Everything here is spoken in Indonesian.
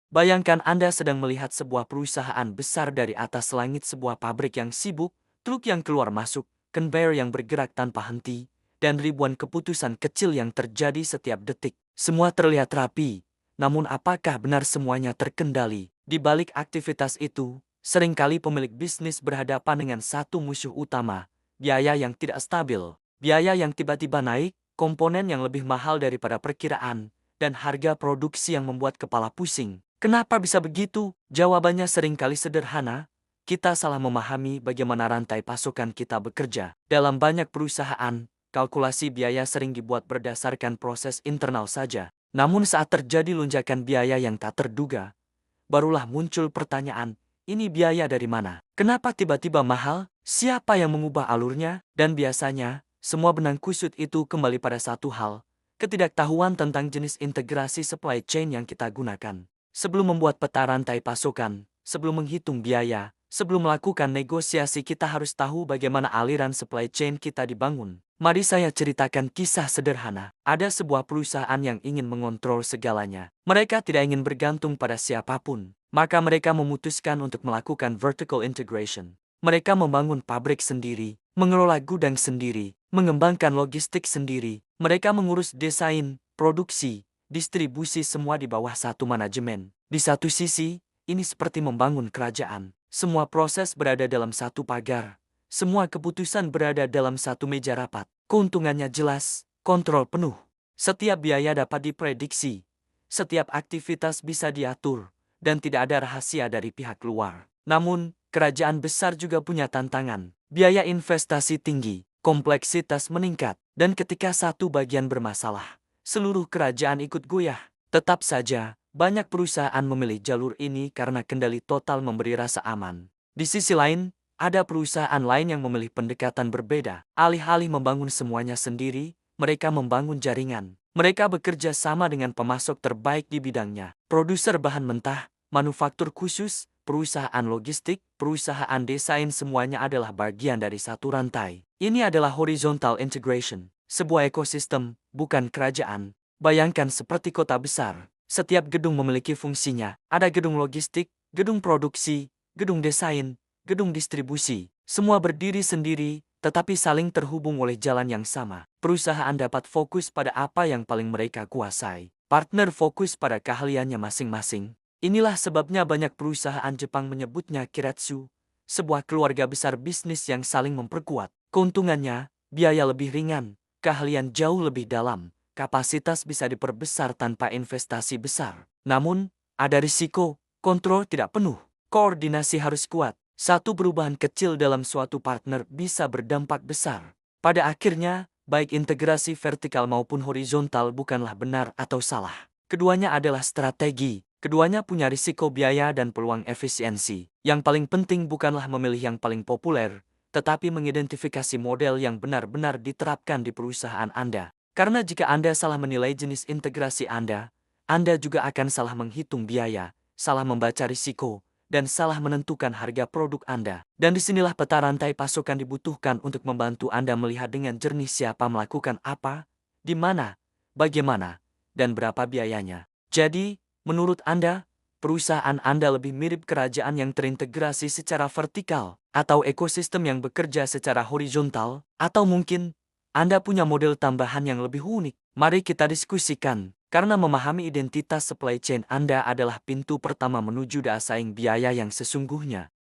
Bayangkan Anda sedang melihat sebuah perusahaan besar dari atas langit, sebuah pabrik yang sibuk, truk yang keluar masuk, conveyor yang bergerak tanpa henti, dan ribuan keputusan kecil yang terjadi setiap detik. Semua terlihat rapi, namun apakah benar semuanya terkendali? Di balik aktivitas itu, seringkali pemilik bisnis berhadapan dengan satu musuh utama, biaya yang tidak stabil. Biaya yang tiba-tiba naik, komponen yang lebih mahal daripada perkiraan, dan harga produksi yang membuat kepala pusing. Kenapa bisa begitu? Jawabannya seringkali sederhana. Kita salah memahami bagaimana rantai pasokan kita bekerja. Dalam banyak perusahaan, kalkulasi biaya sering dibuat berdasarkan proses internal saja. Namun saat terjadi lonjakan biaya yang tak terduga, barulah muncul pertanyaan, ini biaya dari mana? Kenapa tiba-tiba mahal? Siapa yang mengubah alurnya? Dan biasanya, semua benang kusut itu kembali pada satu hal, ketidaktahuan tentang jenis integrasi supply chain yang kita gunakan. Sebelum membuat peta rantai pasokan, sebelum menghitung biaya, sebelum melakukan negosiasi, kita harus tahu bagaimana aliran supply chain kita dibangun. Mari saya ceritakan kisah sederhana. Ada sebuah perusahaan yang ingin mengontrol segalanya. Mereka tidak ingin bergantung pada siapapun. Maka mereka memutuskan untuk melakukan vertical integration. Mereka membangun pabrik sendiri, mengelola gudang sendiri, mengembangkan logistik sendiri. Mereka mengurus desain, produksi, distribusi, semua di bawah satu manajemen. Di satu sisi, ini seperti membangun kerajaan. Semua proses berada dalam satu pagar. Semua keputusan berada dalam satu meja rapat. Keuntungannya jelas, kontrol penuh. Setiap biaya dapat diprediksi. Setiap aktivitas bisa diatur. Dan tidak ada rahasia dari pihak luar. Namun, kerajaan besar juga punya tantangan. Biaya investasi tinggi, kompleksitas meningkat, dan ketika satu bagian bermasalah, seluruh kerajaan ikut goyah. Tetap saja, banyak perusahaan memilih jalur ini karena kendali total memberi rasa aman. Di sisi lain, ada perusahaan lain yang memilih pendekatan berbeda. Alih-alih membangun semuanya sendiri, mereka membangun jaringan. Mereka bekerja sama dengan pemasok terbaik di bidangnya, produser bahan mentah, manufaktur khusus, perusahaan logistik, perusahaan desain, semuanya adalah bagian dari satu rantai. Ini adalah horizontal integration, sebuah ekosistem, bukan kerajaan. Bayangkan seperti kota besar. Setiap gedung memiliki fungsinya. Ada gedung logistik, gedung produksi, gedung desain, gedung distribusi. Semua berdiri sendiri, tetapi saling terhubung oleh jalan yang sama. Perusahaan dapat fokus pada apa yang paling mereka kuasai. Partner fokus pada keahliannya masing-masing. Inilah sebabnya banyak perusahaan Jepang menyebutnya kiretsu, sebuah keluarga besar bisnis yang saling memperkuat. Keuntungannya, biaya lebih ringan, keahlian jauh lebih dalam, kapasitas bisa diperbesar tanpa investasi besar. Namun, ada risiko, kontrol tidak penuh, koordinasi harus kuat. Satu perubahan kecil dalam suatu partner bisa berdampak besar. Pada akhirnya, baik integrasi vertikal maupun horizontal bukanlah benar atau salah. Keduanya adalah strategi, keduanya punya risiko biaya dan peluang efisiensi. Yang paling penting bukanlah memilih yang paling populer, tetapi mengidentifikasi model yang benar-benar diterapkan di perusahaan Anda. Karena jika Anda salah menilai jenis integrasi Anda juga akan salah menghitung biaya, salah membaca risiko, dan salah menentukan harga produk Anda. Dan disinilah peta rantai pasokan dibutuhkan untuk membantu Anda melihat dengan jernih siapa melakukan apa, di mana, bagaimana, dan berapa biayanya. Jadi, menurut Anda, perusahaan Anda lebih mirip kerajaan yang terintegrasi secara vertikal, atau ekosistem yang bekerja secara horizontal, atau mungkin Anda punya model tambahan yang lebih unik. Mari kita diskusikan. Karena memahami identitas supply chain Anda adalah pintu pertama menuju daya saing biaya yang sesungguhnya.